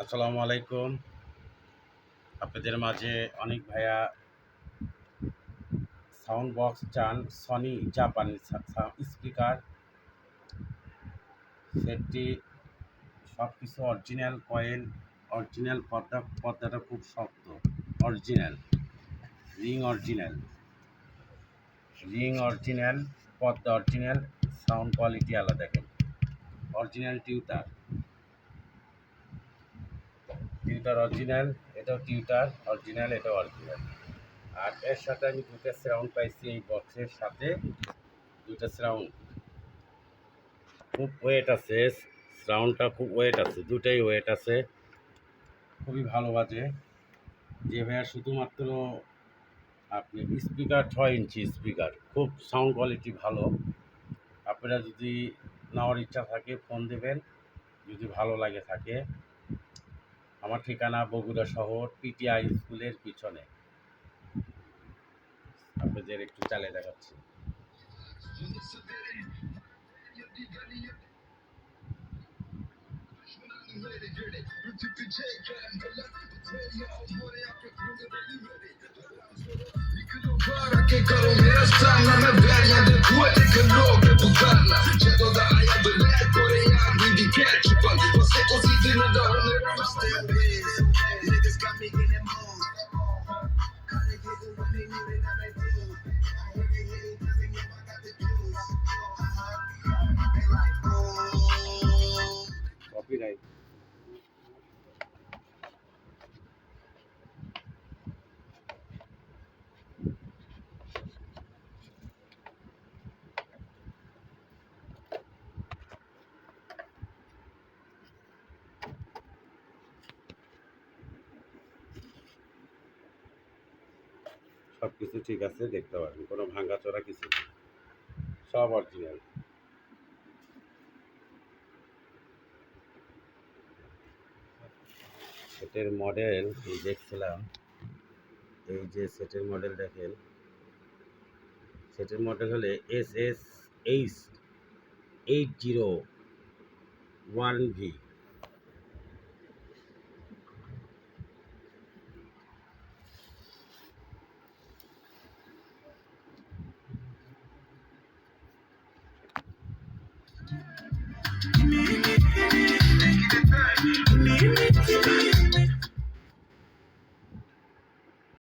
আসসালামু আলাইকুম। আপনাদের মাঝে অনেক ভাইয়া সাউন্ড বক্স চান, সনি জাপানি স্পিকার সেটটি সব কিছু অরিজিনাল কয়েল, অরিজিনাল পর্দাটা খুব শক্ত, অরিজিনাল রিং অরিজিনাল, পর্দা অরিজিনাল, সাউন্ড কোয়ালিটি আলাদা। দেখেন অরিজিনাল টিউটার অরিজিনাল, এটাও টিউটার অরিজিনাল, এটাও অরিজিনাল। আর এর সাথে আমি দুটো সাউন্ড পাইছি, এই বক্সের সাথে দুটো সাউন্ড খুব ওয়েট আছে, সাউন্ডটা খুব ওয়েট আছে, দুটাই ওয়েট আছে, খুবই ভালো বাজে। যে ভাইয়া শুধুমাত্র আপনি স্পিকার 6 ইঞ্চি স্পিকার, খুব সাউন্ড কোয়ালিটি ভালো। আপনারা যদি নেওয়ার ইচ্ছা থাকে ফোন দেবেন, যদি ভালো লাগে থাকে। আমার ঠিকানা বগুড়া শহর, পিটিআই স্কুলের পিছনে। আপনাদের একটু চালিয়ে দেখাচ্ছি। Che caro mera strana, me veglia del cuore che non che bucarla. C'è da aia belle coreani di ketchup. Você così di non da un still biz. Niggas got me in the mood. Gotta get the one they know that I'm a dude. I hear they hate it, cause they know I got the juice. They like, oh. Copyright. সব কিছু ঠিক আছে, দেখতে পারেন, কোনো ভাঙাচোরা কিছু নেই, সব অরিজিনাল। সেটের মডেল এই দেখছিলাম, এই যে সেটের মডেল দেখেন, সেটের মডেল হলে SS801V।